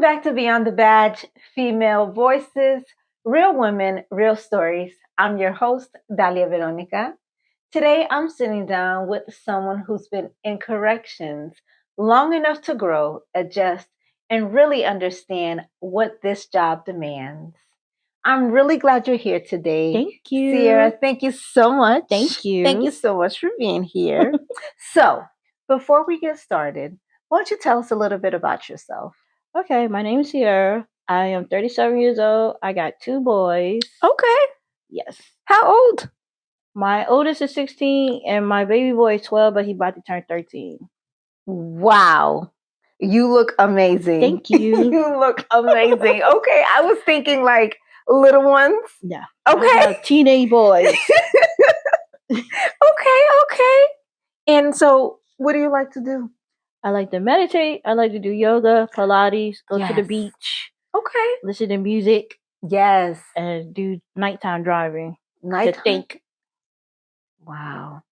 back to Beyond the Badge Female Voices, Real Women, Real Stories. I'm your host, Dalia Veronica. Today, I'm sitting down with someone who's been in corrections long enough to grow, adjust, and really understand what this job demands. I'm really glad you're here today. Thank you. Sierra, thank you so much. Thank you. Thank you so much for being here. So, before we get started, why don't you tell us a little bit about yourself? Okay, my name is Sierra. I am 37 years old. I got 2 boys. Okay. Yes. How old? My oldest is 16 and my baby boy is 12, but he's about to turn 13. Wow. You look amazing. Thank you. You look amazing. Okay, I was thinking like little ones. Yeah. Okay. I have teenage boys. Okay. And so, what do you like to do? I like to meditate. I like to do yoga, Pilates, go to the Yes. beach, Okay. listen to music, Yes. and do nighttime driving to Nighttime. think. Wow.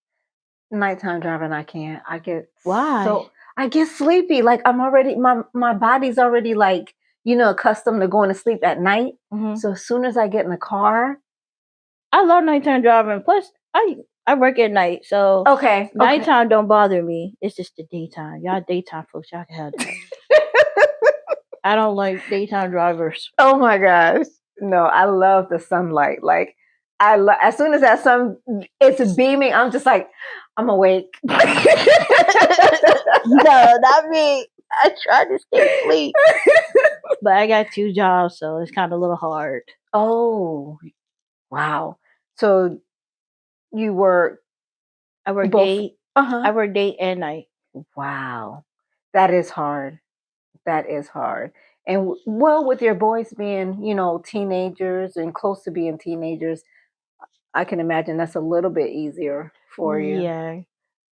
Nighttime driving, I can't. I get Why? so I get sleepy. Like I'm already my body's already like, accustomed to going to sleep at night. Mhm. So as soon as I get in the car, I love nighttime driving. Plus, I work at night, so okay. nighttime don't bother me. It's just the daytime. Y'all daytime folks, y'all can have that. I don't like daytime drivers. Oh my gosh. No, I love the sunlight. Like as soon as that sun it's beaming, I'm just like, I'm awake. No, not me. I try to stay asleep. But I got 2 jobs, so it's kind of a little hard. Oh, wow. So you work I work both. day. Uh-huh. I work day and night. Wow. That is hard. That is hard. And well, with your boys being, teenagers and close to being teenagers, I can imagine that's a little bit easier for you. Yeah.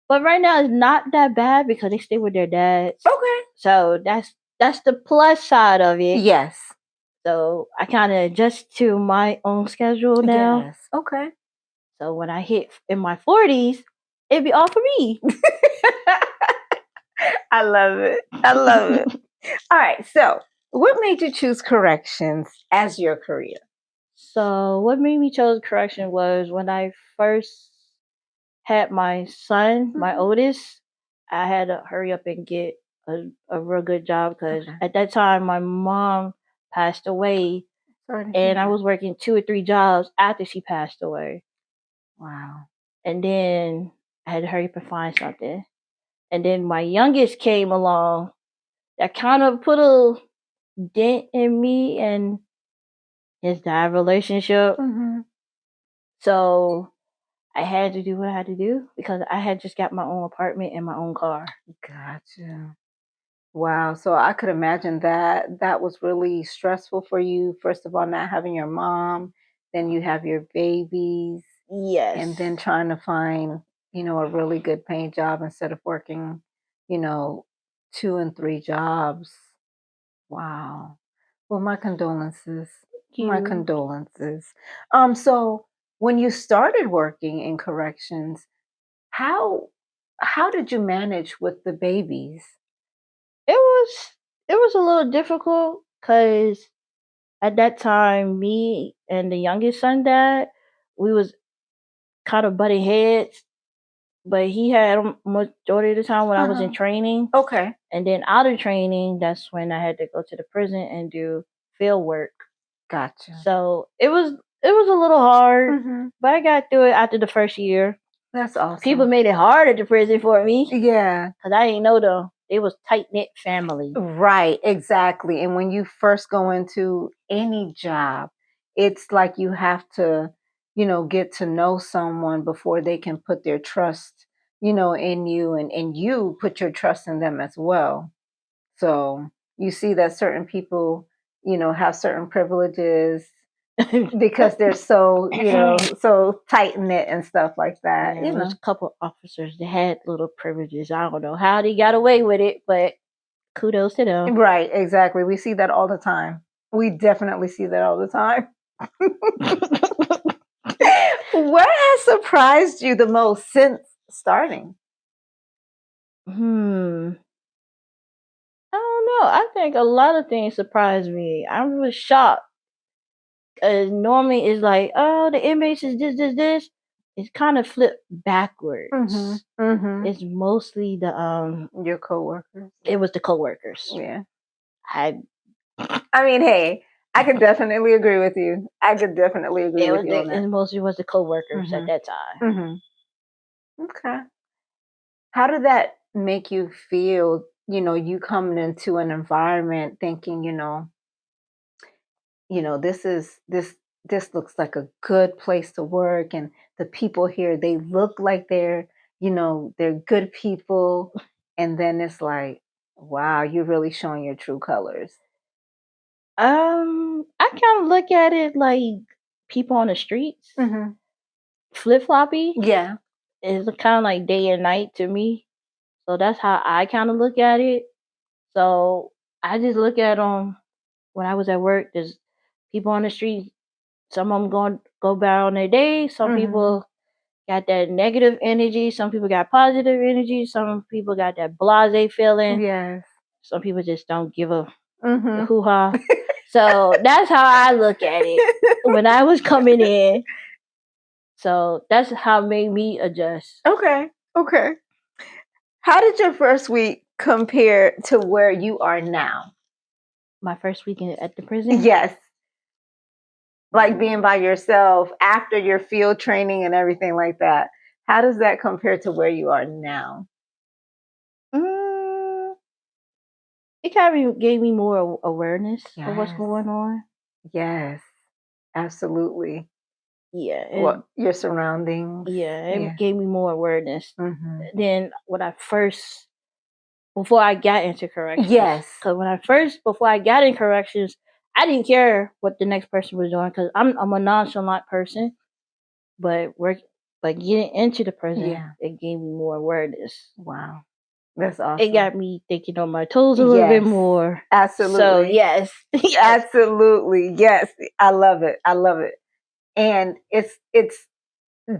But right now it's not that bad because they stay with their dads. Okay. So that's the plus side of it. Yes. So I kind of adjust to my own schedule now. Yes. Okay. So when I hit in my 40s, it'd be all for me. I love it. All right. So, what made you choose corrections as your career? So what made me choose correction was when I first had my son, my oldest, I had to hurry up and get a real good job because at that time my mom passed away. And I was working 2 or 3 jobs after she passed away. Wow. And then I had to hurry up and find something. And then my youngest came along. That kind of put a dent in me and his dad relationship. Mm-hmm. So I had to do what I had to do because I had just got my own apartment and my own car. Gotcha. Wow. So I could imagine that was really stressful for you. First of all, not having your mom, then you have your babies, Yes. and then trying to find, a really good paying job instead of working, 2 and 3 jobs. Wow. Well, my condolences. My condolences. So when you started working in corrections, how how did you manage with the babies? It was a little difficult because at that time, me and the youngest son dad, we was kind of butting heads. But he had 'em majority of the time when I was in training. Okay. And then out of training, that's when I had to go to the prison and do field work. Gotcha. So it was a little hard, but I got through it after the first year. That's awesome. People made it hard at the prison for me Yeah. because I didn't know them. It was tight-knit family. Right, exactly. And when you first go into any job, it's like you have to, get to know someone before they can put their trust, in you and you put your trust in them as well. So you see that certain people, have certain privileges because they're so, so tight knit and stuff like that. Yeah, there's a couple officers that had little privileges. I don't know how they got away with it, but kudos to them. Right, exactly. We see that all the time. We definitely see that all the time. What has surprised you the most since starting? I don't know. I think a lot of things surprised me. I was shocked. Normally it's like, oh, the inmates is this. It's kind of flipped backwards. It's mostly the Your coworkers. it was the coworkers. Yeah. I I mean, hey, I could definitely agree with you. I could definitely agree it with was you on it that. mostly was the coworkers at that time. Okay. How did that make you feel? You coming into an environment thinking, this looks like a good place to work, and the people here, they look like they're good people, and then it's like, wow, you're really showing your true colors. I kind of look at it like people on the streets, flip floppy. Yeah. It's kind of like day and night to me. So that's how I kind of look at it. So I just look at them when I was at work. There's people on the street. Some of them going go about on their day. Some people got that negative energy. Some people got positive energy. Some people got that blase feeling. Yes. Some people just don't give a hoo ha. So that's how I look at it when I was coming in. So that's how it made me adjust. Okay. How did your first week compare to where you are now? My first weekend at the prison? Yes. Like being by yourself after your field training and everything like that. How does that compare to where you are now? Mm, it kind of gave me more awareness of what's Yes. going on. Yes. Absolutely. Yeah. Your surroundings. It gave me more awareness Mm-hmm. than before I got into corrections. Yes. Because before I got in corrections, I didn't care what the next person was doing because I'm a nonchalant person. But getting into the prison, it gave me more awareness. Wow. That's awesome. It got me thinking on my toes a little bit more. Absolutely. So yes. Absolutely. Yes. I love it. And it's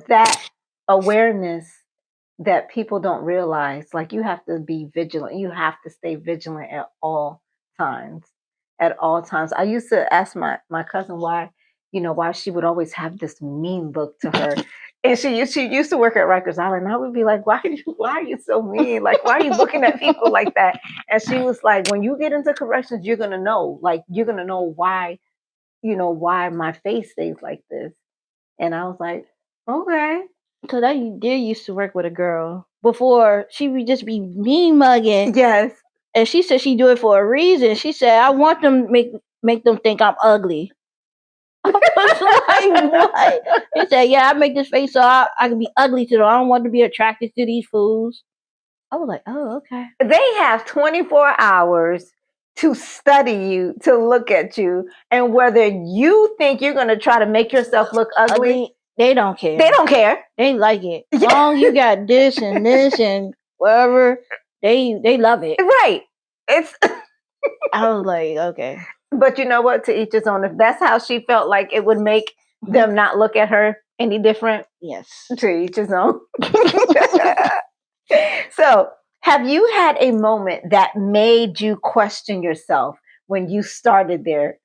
that awareness that people don't realize. Like, you have to be vigilant. You have to stay vigilant at all times. At all times. I used to ask my cousin why she would always have this mean look to her. And she used to work at Rikers Island. And I would be like, why are you so mean? Like, why are you looking at people like that? And she was like, when you get into corrections, you're gonna know. Like, you're gonna know why my face stays like this. And I was like, okay. Because I did used to work with a girl before. She would just be mean mugging. Yes. And she said she do it for a reason. She said, I want them make them think I'm ugly. I was like, what? He said, yeah, I make this face so I can be ugly to them. I don't want to be attracted to these fools. I was like, oh, okay. They have 24 hours to study you, to look at you, and whether you think you're going to try to make yourself look ugly, they don't care. They don't care. They like it. As long as you got this and whatever, they love it. Right. I was like, okay. But you know what? To each his own. If that's how she felt like it would make them not look at her any different, yes. To each his own. So, have you had a moment that made you question yourself when you started there?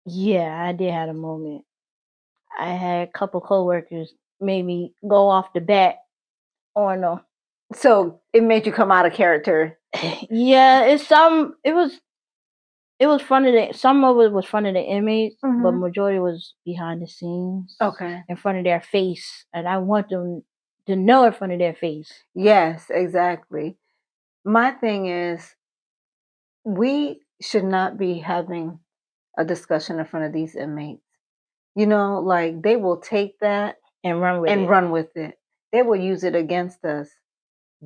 Yeah, I did have a moment. I had a couple coworkers made me go off the bat on them. So it made you come out of character. Yeah, it was fun of some of it was fun of the inmates, but majority was behind the scenes. Okay. In front of their face. And I want them to know in front of their face. Yes, exactly. My thing is, we should not be having a discussion in front of these inmates. Like, they will take that and run with it. They will use it against us.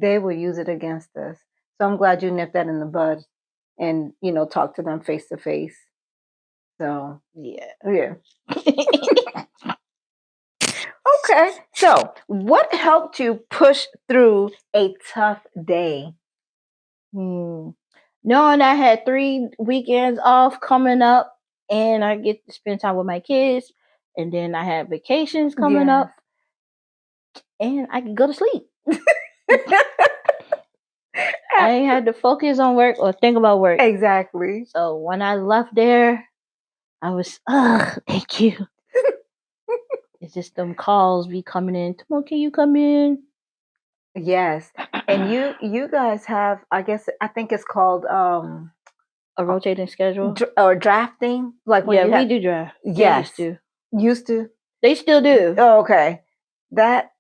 So I'm glad you nipped that in the bud and, talk to them face to face. So, yeah. Okay. So, what helped you push through a tough day? Knowing I had 3 weekends off coming up and I get to spend time with my kids, and then I had vacations coming up and I could go to sleep. I ain't had to focus on work or think about work. Exactly. So when I left there, I was, thank you. It's just them calls be coming in. Come on, can you come in? Yes. And you guys have, I think it's called A rotating schedule. or drafting, like when Yeah, you we have. do draft. Yes. Yeah, Used to. they still do. Oh, okay. That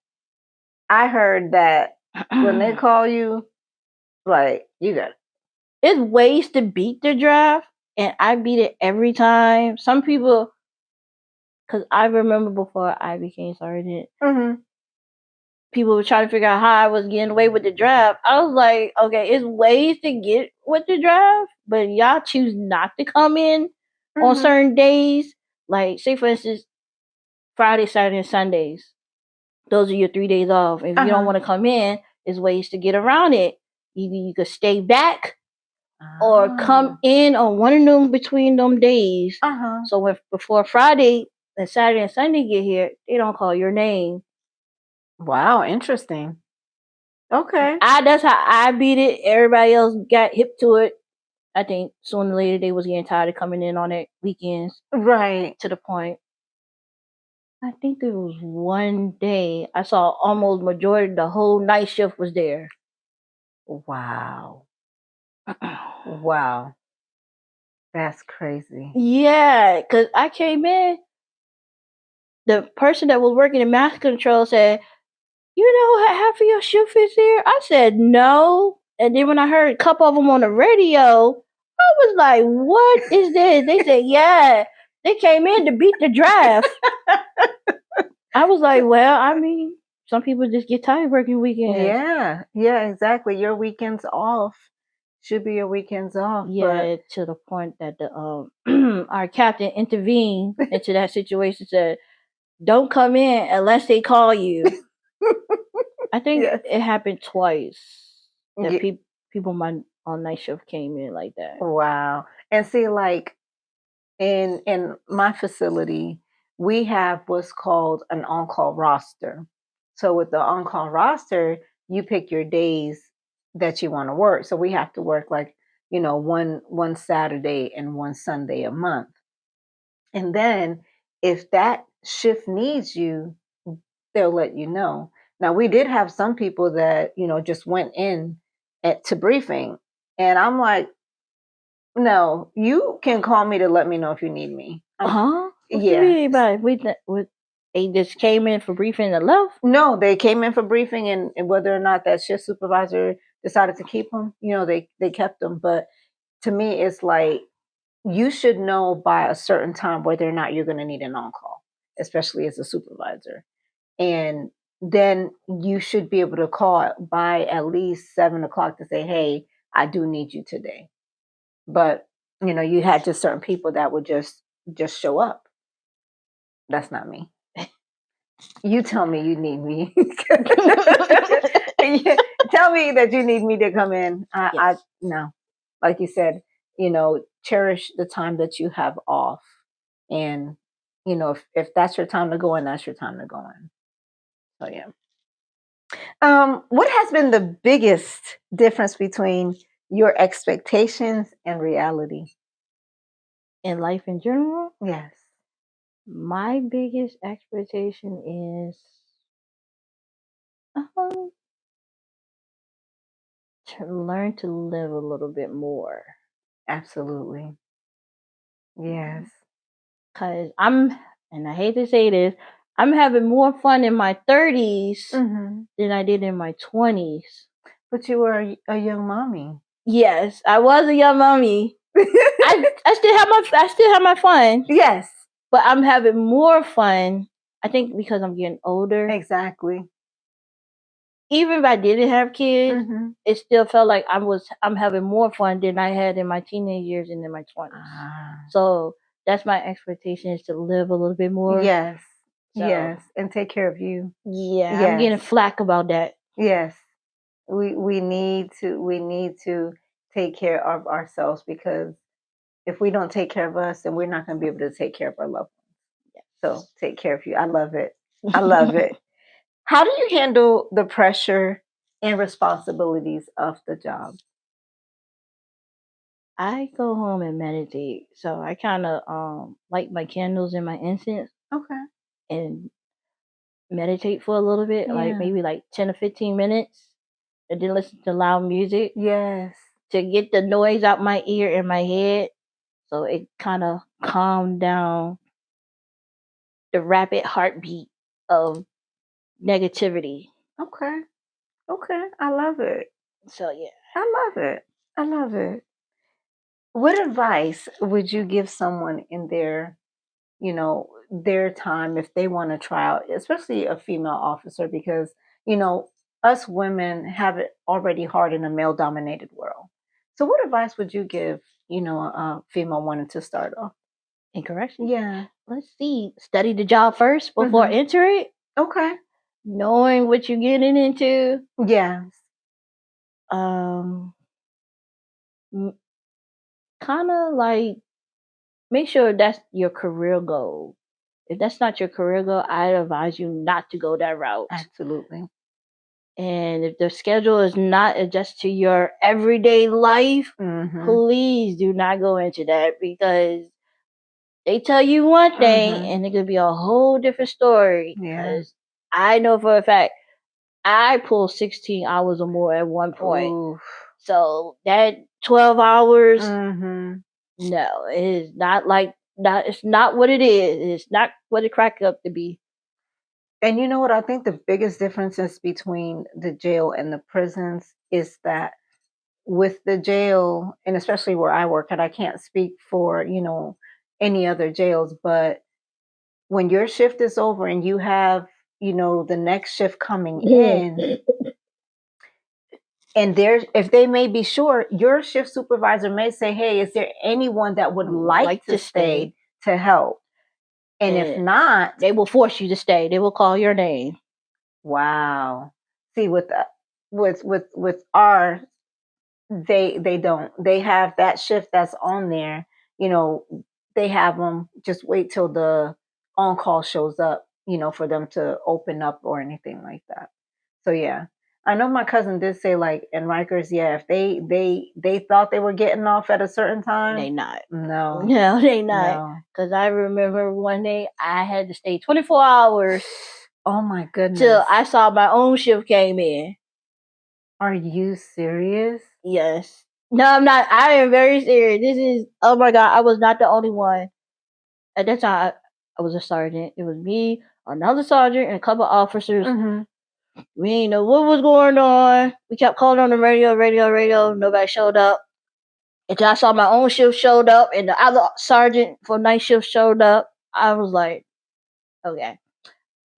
I heard that when they call you, like you got it. It's ways to beat the draft, and I beat it every time. Some people, because I remember before I became sergeant, people were trying to figure out how I was getting away with the draft. I was like, okay, it's ways to get with the draft, but y'all choose not to come in on certain days. Like, say for instance, Friday, Saturday, and Sundays. Those are your 3 days off. If you don't want to come in, there's ways to get around it. Either you could stay back or come in on one of them between them days. So if before Friday and Saturday and Sunday get here, they don't call your name. Wow, interesting. Okay. That's how I beat it. Everybody else got hip to it. I think sooner or later they was getting tired of coming in on their weekends. Right. To the point. I think there was one day I saw almost majority the whole night shift was there. Wow. Wow. That's crazy. Yeah, because I came in, the person that was working in mass control said, you know, half of your shift is here? I said, no. And then when I heard a couple of them on the radio, I was like, what is this? They said, yeah, they came in to beat the draft. I was like, well, I mean, some people just get tired working weekends. Yeah, exactly. Your weekends off should be your weekends off. Yeah, but to the point that the our captain intervened into that situation, said, don't come in unless they call you. I think it happened twice that people on night shift came in like that. Wow. And see, like in my facility, we have what's called an on-call roster. So with the on-call roster, you pick your days that you want to work. So we have to work like, one Saturday and one Sunday a month. And then if that shift needs you, they'll let you know. Now we did have some people that, just went in to briefing, and I'm like, no, you can call me to let me know if you need me. What Yeah. do you mean by they just came in for briefing and left? No, they came in for briefing, and whether or not that shift supervisor decided to keep them, they kept them. But to me, it's like you should know by a certain time whether or not you're going to need an on-call, especially as a supervisor. And then you should be able to call by at least 7 o'clock to say, hey, I do need you today. But, you had just certain people that would just show up. That's not me. You tell me you need me. Tell me that you need me to come in. I no. Like you said, cherish the time that you have off. And, if that's your time to go in, that's your time to go in. So yeah. What has been the biggest difference between your expectations and reality? In life in general? Yes. My biggest expectation is to learn to live a little bit more. Absolutely. Yes. Because and I hate to say this, I'm having more fun in my 30s than I did in my 20s. But you were a young mommy. Yes, I was a young mommy. I still have my fun. Yes. But I'm having more fun, I think, because I'm getting older. Exactly. Even if I didn't have kids, it still felt like I'm having more fun than I had in my teenage years and in my 20s. So that's my expectation, is to live a little bit more. Yes. So, yes. And take care of you. Yeah. Yes. I'm getting flack about that. Yes. We need to take care of ourselves, because if we don't take care of us, then we're not going to be able to take care of our loved ones. Yes. So take care of you. I love it. I love it. How do you handle the pressure and responsibilities of the job? I go home and meditate. So I kind of light my candles and my incense Okay. and meditate for a little bit, like Yeah. maybe like 10 or 15 minutes, and then listen to loud music Yes. to get the noise out my ear and my head. So it kind of calmed down the rapid heartbeat of negativity. Okay. Okay. I love it. So yeah. I love it. I love it. What advice would you give someone in their time if they want to try out, especially a female officer, because, you know, us women have it already hard in a male dominated world. So what advice would you give, a female wanting to start off? In correction, Yeah. let's see. Study the job first before Hmm. enter it, Okay. knowing what you're getting into. Yes. Um, kind of like make sure that's your career goal. If that's not your career goal, I advise you not to go that route. Absolutely. And if the schedule is not adjusted to your everyday life, Hmm. please do not go into that, because they tell you one thing Hmm. and it could be a whole different story. Yeah. Because I know for a fact I pulled 16 hours or more at one point. Ooh. So that 12 hours, Hmm. no, it is not like not. It's not what it is. It's not what it cracked up to be. And you know what? I think the biggest differences between the jail and the prisons is that with the jail, and especially where I work at, I can't speak for, any other jails, but when your shift is over and you have, the next shift coming in, and there, if they may be short, your shift supervisor may say, "Hey, is there anyone that would like Like to to stay, stay to help?" And if and not, they will force you to stay. They will call your name. wow. See, with our, they don't. They have that shift that's on there. You know, they have them just wait till the on call shows up. For them to open up or anything like that. So yeah, I know my cousin did say like in Rikers, yeah, if they thought they were getting off at a certain They time, not. no, No, they not. no. Because I remember one day I had to stay 24 hours Oh my till goodness, I saw my own shift came in. are you serious? Yes. No, I'm not. I am very serious. This is, oh my God, I was not the only one. At that time, I was a sergeant. It was me, another sergeant, and a couple officers. Hmm. We didn't know what was going on. We kept calling on the radio. Nobody showed up. Until I saw my own shift showed up and the other sergeant for night shift showed up. I was like, okay.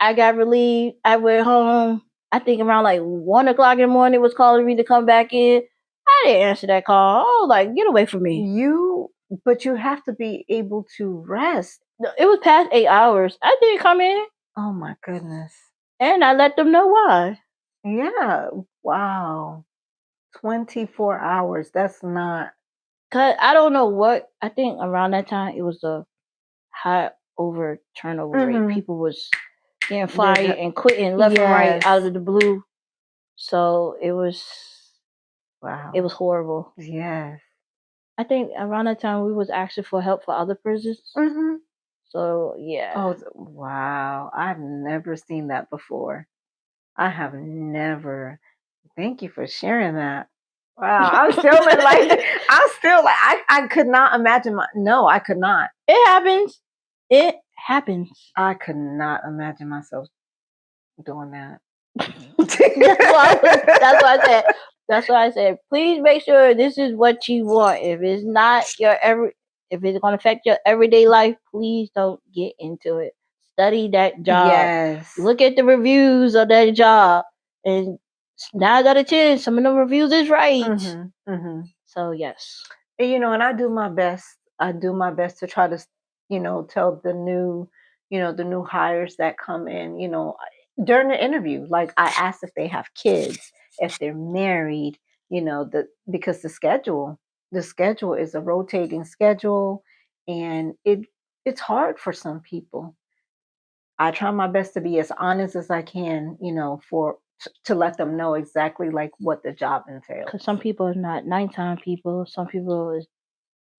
I got relieved. I went home. I think around like 1 o'clock in the morning it was calling me to come back in. I didn't answer that call. I was like, get away from me. But you have to be able to rest. No, it was past 8 hours. I didn't come in Oh my goodness. and I let them know why. Yeah. Wow. 24 hours. That's not. Cause I don't know what, I think around that time it was a high over turnover rate. Hmm. People was getting fired and quitting left and right Yes. out of the blue. So Wow. it was horrible. Yes. I think around that time we was asking for help for other prisons. Hmm. So yeah. Oh, wow. I've never seen that before. I have never. Thank you for sharing that. Wow. I'm still in like, I'm still like, I could not imagine no, I could not. It happens. It happens. I could not imagine myself doing that. That's why I said. That's why I said. Please make sure this is what you want. If it's not if it's gonna affect your everyday life, please don't get into it. Study that job. Yes. Look at the reviews of that job, and 9 out of 10, some of the reviews is right. Hmm. Hmm. So yes. And I do my best. I do my best to try to, tell the new hires that come in, during the interview. Like I ask if they have kids, if they're married, because the schedule is a rotating schedule, and it's hard for some people. I try my best to be as honest as I can, to let them know exactly like what the job entails. Because some people are not nighttime people. Some people is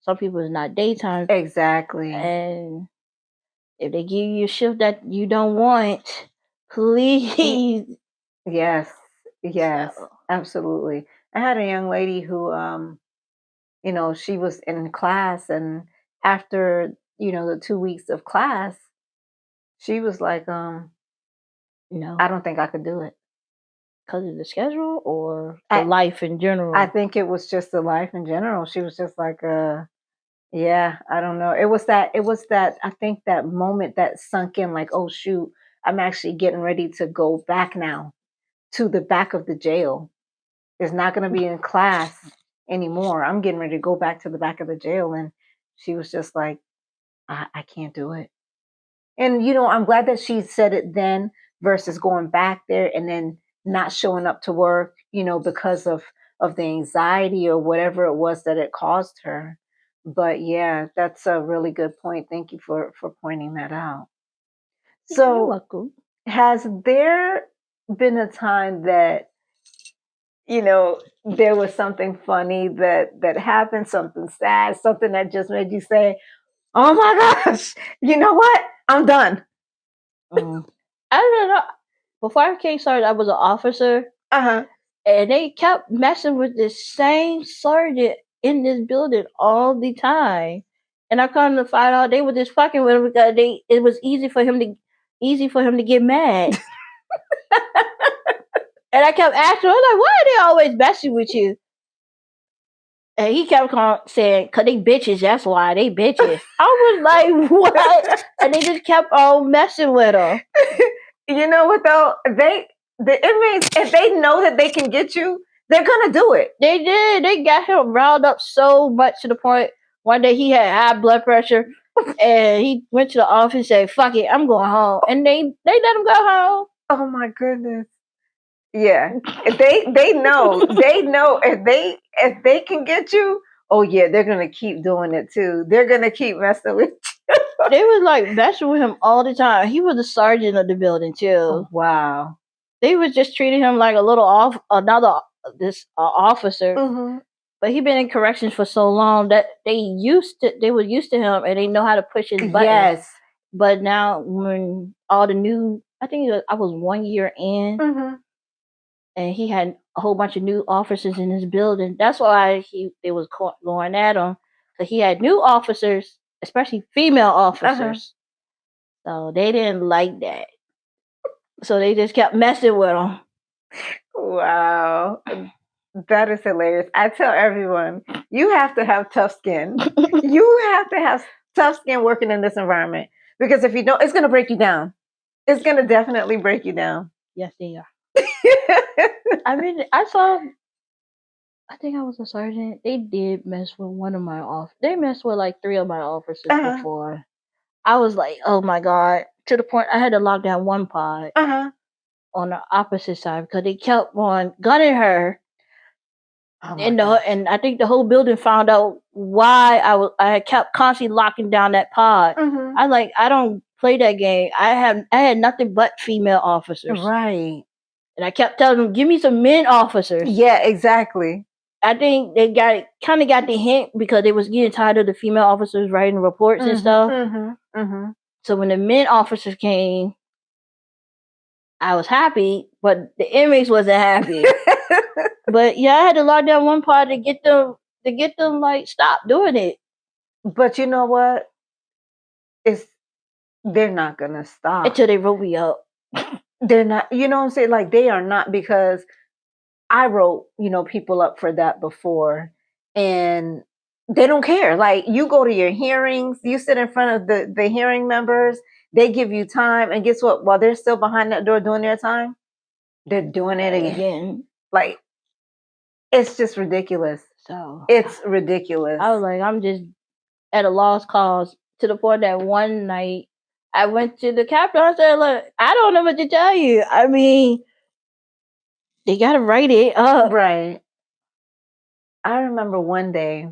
not daytime. Exactly. And if they give you a shift that you don't want, please. Yes. So. Absolutely. I had a young lady who she was in class, and after, the 2 weeks of class, she was like, No. I don't think I could do it. Because of the schedule or the life in general? I think it was just the life in general. She was just like, yeah, I don't know. It was that, I think that moment that sunk in, like, oh shoot, I'm actually getting ready to go back now to the back of the jail. It's not going to be in class anymore. I'm getting ready to go back to the back of the jail. And she was just like, I can't do it. And, I'm glad that she said it then versus going back there and then not showing up to work, because of the anxiety or whatever it was that it caused her. But yeah, that's a really good point. Thank you for pointing that out. So, you're welcome. Has there been a time that there was something funny that happened, something sad, something that just made you say, "Oh my gosh, you know what? I'm done." I don't know. Before I became sergeant, I was an officer. And they kept messing with the same sergeant in this building all the time. And I come to find out they were just fucking with him because it was easy for him to get mad. And I kept asking him, I was like, why are they always messing with you? And he kept saying, because they bitches, that's why they bitches. I was like, what? And they just kept on messing with him. You know what though? The inmates, if they know that they can get you, they're gonna do it. They did. They got him riled up so much to the point one day he had high blood pressure and he went to the office and said, fuck it, I'm going home. And they let him go home. Oh my goodness. Yeah. They know. They know if they can get you, oh yeah, they're gonna keep doing it too. They're gonna keep messing with you. They was like messing with him all the time. He was the sergeant of the building too. Oh, wow. They was just treating him like a little officer. Mm-hmm. But he been in corrections for so long that they were used to him and they know how to push his buttons. Yes. But now when all the new, I think I was 1 year in, and he had a whole bunch of new officers in his building. That's why they was going at him. So he had new officers, especially female officers. So they didn't like that. So they just kept messing with him. Wow. That is hilarious. I tell everyone, you have to have tough skin. You have to have tough skin working in this environment. Because if you don't, it's going to break you down. It's going to definitely break you down. Yes, they are. I mean, I think I was a sergeant. They did mess with one of my officers. They messed with like 3 of my officers before. I was like, oh my God. To the point I had to lock down one pod on the opposite side because they kept on gunning her. Oh and I think the whole building found out why I kept constantly locking down that pod. I don't play that game. I had nothing but female officers. Right. And I kept telling them, give me some men officers. Yeah, exactly. I think they kind of got the hint because they was getting tired of the female officers writing reports and stuff. So when the men officers came, I was happy, but the inmates wasn't happy. But yeah, I had to lock down one part to get them like stop doing it. But you know what? They're not gonna stop until they wrote me up. They're not, you know what I'm saying? Like they are not, because I wrote, people up for that before, and they don't care. Like you go to your hearings, you sit in front of the hearing members, they give you time, and guess what? While they're still behind that door doing their time, they're doing it again. Like it's just ridiculous. So it's ridiculous. I was like, I'm just at a lost cause to the point that one night I went to the captain. I said, look, I don't know what to tell you. I mean, they got to write it up. Right. I remember one day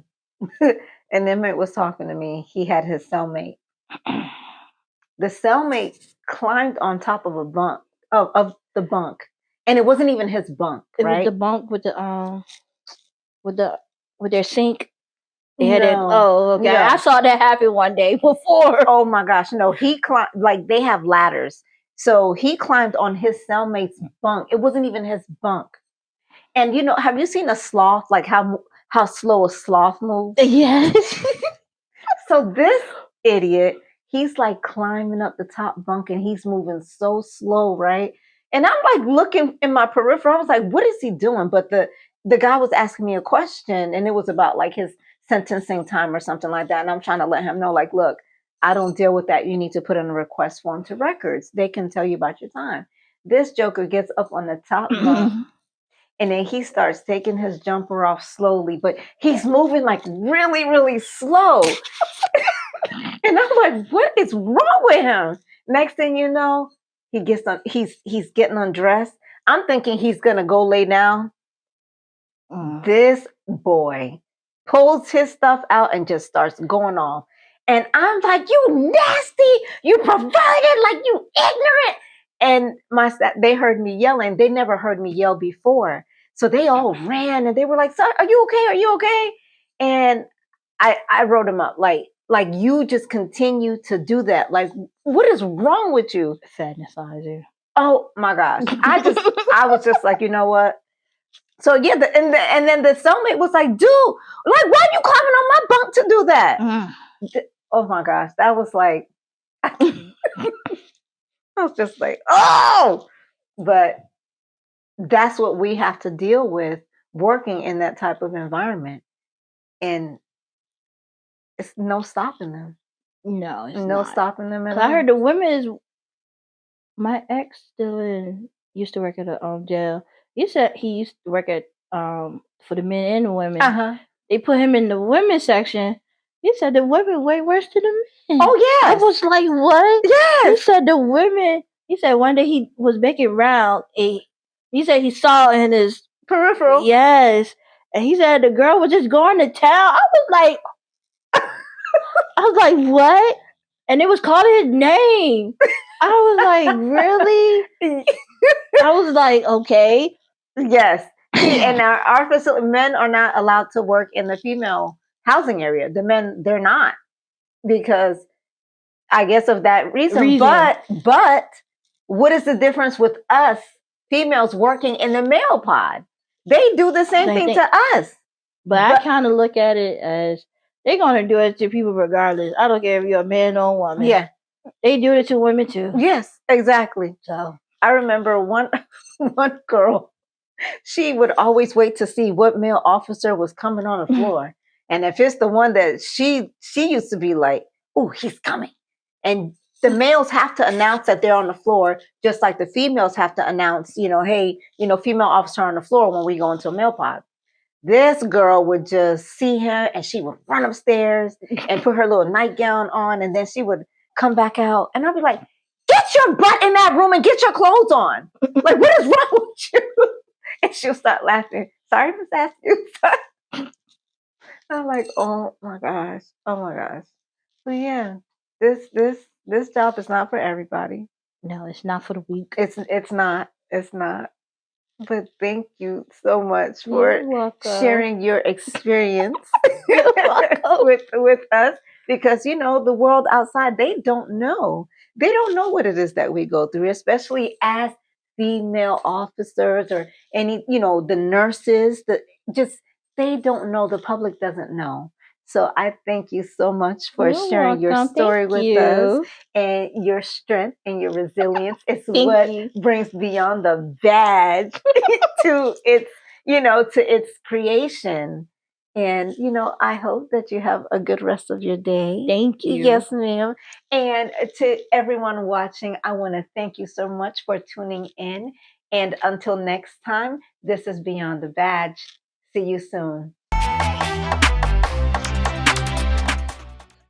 an inmate was talking to me. He had his cellmate. The cellmate climbed on top of a bunk of the bunk And it wasn't even his bunk, It was the right? bunk with the with their sink. They had it. No, Oh, okay. no. I saw that happen one day before. Oh my gosh, no. He climbed, like they have ladders. So he climbed on his cellmate's bunk. It wasn't even his bunk. And have you seen a sloth? Like how slow a sloth moves? Yes. So this idiot, he's like climbing up the top bunk and he's moving so slow, right? And I'm like looking in my peripheral. I was like, what is he doing? But the guy was asking me a question and it was about like his sentencing time or something like that. And I'm trying to let him know, like, look, I don't deal with that. You need to put in a request form to records. They can tell you about your time. This joker gets up on the top bunk and then he starts taking his jumper off slowly, but he's moving like really, really slow. And I'm like, what is wrong with him? Next thing you know, he's getting undressed. I'm thinking he's gonna go lay down. This boy pulls his stuff out and just starts going off. And I'm like, you nasty, you perverted, like you ignorant. And they heard me yelling. They never heard me yell before. So they all ran and they were like, "Sir, are you okay? Are you okay?" And I wrote him up like you just continue to do that. Like, what is wrong with you? Fantasizer. Oh my gosh. I was just like, you know what? So yeah, and then the cellmate was like, dude, like, why are you climbing on my bunk to do that? Oh my gosh. That was like I was just like, oh, but that's what we have to deal with working in that type of environment. And it's no stopping them. No, it's No not. stopping them at I all. heard the women is my ex used to work at a jail. He said he used to work at for the men and the women. Uh-huh. They put him in the women's section. He said the women way worse than the men. Oh I yes. was like, what? He Yes. said the women. He said one day he was making round. He said he saw in his Peripheral. yes, and he said the girl was just going to town. I was like, what? And it was calling his name. I was like, really? I was like, okay. Yes. See, and our facility, men are not allowed to work in the female housing area. The men, they're not, because I guess of that reason. But what is the difference with us females working in the male pod? They do the same thing to us. But I kind of look at it as they're gonna do it to people regardless. I don't care if you're a man or a woman. Yeah. They do it to women too. Yes, exactly. So I remember one girl, she would always wait to see what male officer was coming on the floor. And if it's the one that she used to be like, oh, he's coming. And the males have to announce that they're on the floor, just like the females have to announce, hey, female officer on the floor when we go into a male pod. This girl would just see him and she would run upstairs and put her little nightgown on, and then she would come back out. And I'd be like, get your butt in that room and get your clothes on. Like, what is wrong with you? And she'll start laughing. Sorry, Miss Askew. I'm like, oh my gosh. Oh my gosh. So yeah, this job is not for everybody. No, it's not for the weak. It's not. It's not. But thank you so much for sharing your experience with us, because the world outside, they don't know. They don't know what it is that we go through, especially as female officers or any, the nurses, they don't know. The public doesn't know. So I thank you so much for sharing your story with us, and your strength and your resilience is what brings Beyond the Badge to its creation. And I hope that you have a good rest of your day. Thank you. Yes, ma'am. And to everyone watching, I want to thank you so much for tuning in. And until next time, this is Beyond the Badge. See you soon.